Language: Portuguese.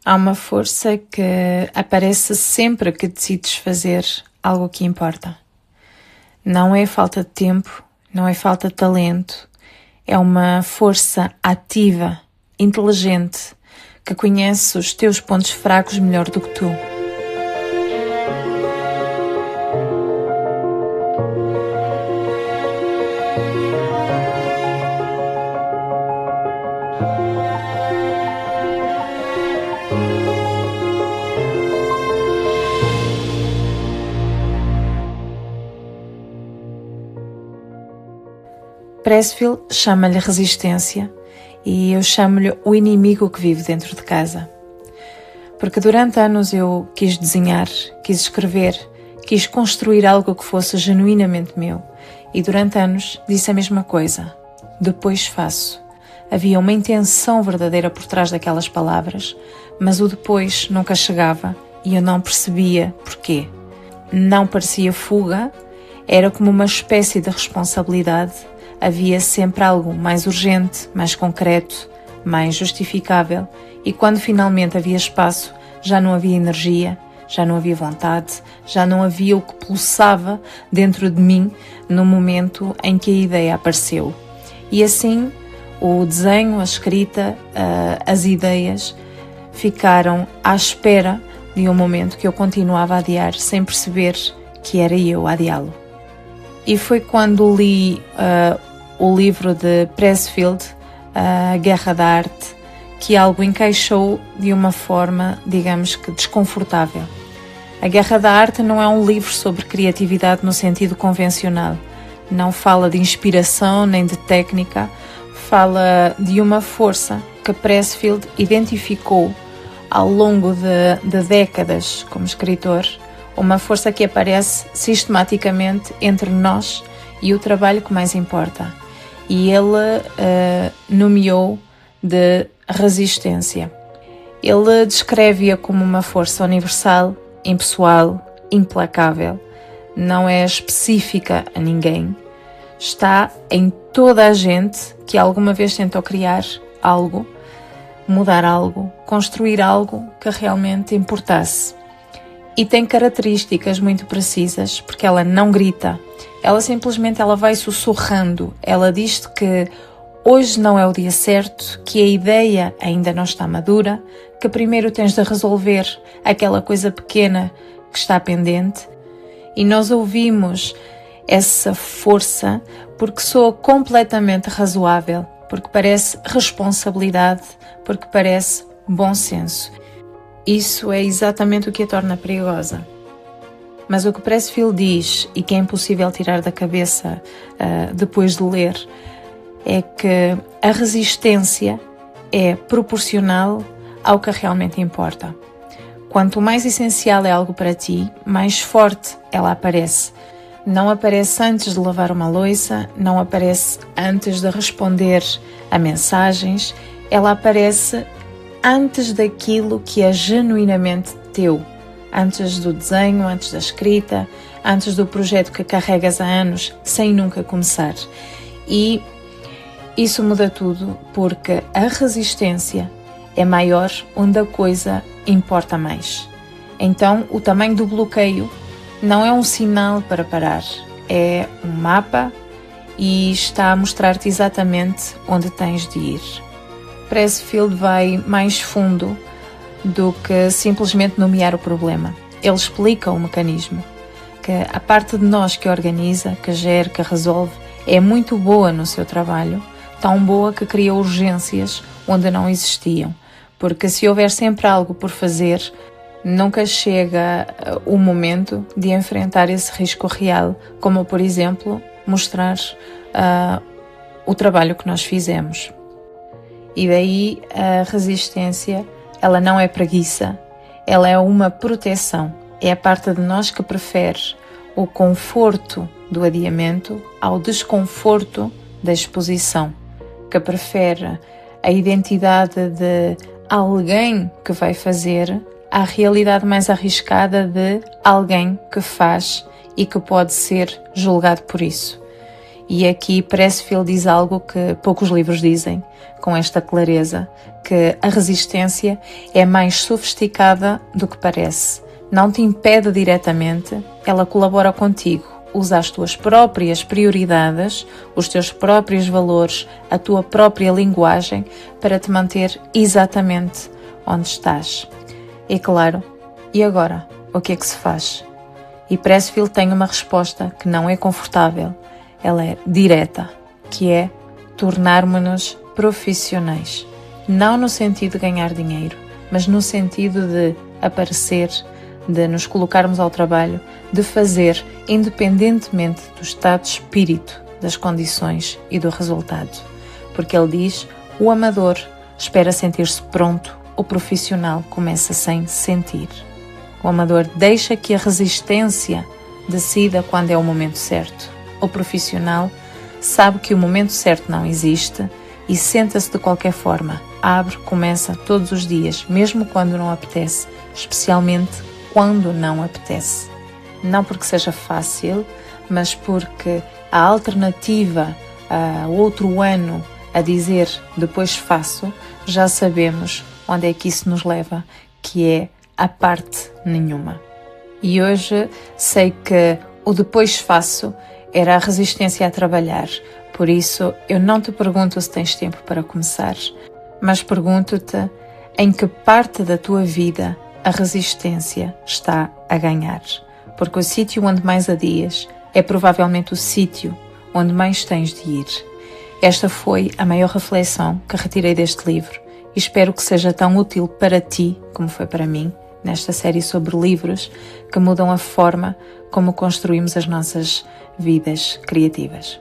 Há uma força que aparece sempre que decides fazer algo que importa. Não é falta de tempo, não é falta de talento, é uma força ativa, inteligente, que conhece os teus pontos fracos melhor do que tu. Pressfield chama-lhe resistência e eu chamo-lhe o inimigo que vive dentro de casa. Porque durante anos eu quis desenhar, quis escrever, quis construir algo que fosse genuinamente meu e durante anos disse a mesma coisa. Depois faço. Havia uma intenção verdadeira por trás daquelas palavras, mas o depois nunca chegava e eu não percebia porquê. Não parecia fuga, era como uma espécie de responsabilidade. Havia sempre algo mais urgente, mais concreto, mais justificável e quando finalmente havia espaço, já não havia energia, já não havia vontade, já não havia o que pulsava dentro de mim no momento em que a ideia apareceu. E assim, o desenho, a escrita, as ideias ficaram à espera de um momento que eu continuava a adiar sem perceber que era eu a adiá-lo. E foi quando li o livro de Pressfield, A Guerra da Arte, que algo encaixou de uma forma, digamos que desconfortável. A Guerra da Arte não é um livro sobre criatividade no sentido convencional. Não fala de inspiração nem de técnica, fala de uma força que Pressfield identificou ao longo de décadas como escritor, uma força que aparece sistematicamente entre nós e o trabalho que mais importa. E ele nomeou de resistência. Ele descreve-a como uma força universal, impessoal, implacável. Não é específica a ninguém. Está em toda a gente que alguma vez tentou criar algo, mudar algo, construir algo que realmente importasse. E tem características muito precisas, porque ela não grita, ela simplesmente vai sussurrando, ela diz-te que hoje não é o dia certo, que a ideia ainda não está madura, que primeiro tens de resolver aquela coisa pequena que está pendente. E nós ouvimos essa força porque soa completamente razoável, porque parece responsabilidade, porque parece bom senso. Isso é exatamente o que a torna perigosa. Mas o que Pressfield diz, e que é impossível tirar da cabeça depois de ler, é que a resistência é proporcional ao que realmente importa. Quanto mais essencial é algo para ti, mais forte ela aparece. Não aparece antes de lavar uma louça, não aparece antes de responder a mensagens, ela aparece antes daquilo que é genuinamente teu, antes do desenho, antes da escrita, antes do projeto que carregas há anos sem nunca começar. E isso muda tudo porque a resistência é maior onde a coisa importa mais. Então, o tamanho do bloqueio não é um sinal para parar, é um mapa e está a mostrar-te exatamente onde tens de ir. Pressfield vai mais fundo do que simplesmente nomear o problema. Ele explica o mecanismo, que a parte de nós que organiza, que gera, que resolve, é muito boa no seu trabalho, tão boa que cria urgências onde não existiam, porque se houver sempre algo por fazer, nunca chega o momento de enfrentar esse risco real, como por exemplo, mostrar o trabalho que nós fizemos. E daí a resistência, ela não é preguiça, ela é uma proteção. É a parte de nós que prefere o conforto do adiamento ao desconforto da exposição, que prefere a identidade de alguém que vai fazer à realidade mais arriscada de alguém que faz e que pode ser julgado por isso. E aqui Pressfield diz algo que poucos livros dizem, com esta clareza, que a resistência é mais sofisticada do que parece. Não te impede diretamente, ela colabora contigo. Usa as tuas próprias prioridades, os teus próprios valores, a tua própria linguagem para te manter exatamente onde estás. E claro, e agora? O que é que se faz? E Pressfield tem uma resposta que não é confortável, ela é direta, que é tornarmos-nos profissionais. Não no sentido de ganhar dinheiro, mas no sentido de aparecer, de nos colocarmos ao trabalho, de fazer, independentemente do estado de espírito, das condições e do resultado. Porque ele diz, o amador espera sentir-se pronto, o profissional começa sem sentir. O amador deixa que a resistência decida quando é o momento certo. O profissional sabe que o momento certo não existe e senta-se de qualquer forma. Abre, começa todos os dias, mesmo quando não apetece, especialmente quando não apetece. Não porque seja fácil, mas porque a alternativa a outro ano a dizer depois faço, já sabemos onde é que isso nos leva, que é a parte nenhuma. E hoje sei que o depois faço era a resistência a trabalhar, por isso eu não te pergunto se tens tempo para começar, mas pergunto-te em que parte da tua vida a resistência está a ganhar. Porque o sítio onde mais adias é provavelmente o sítio onde mais tens de ir. Esta foi a maior reflexão que retirei deste livro e espero que seja tão útil para ti como foi para mim nesta série sobre livros que mudam a forma como construímos as nossas vidas criativas.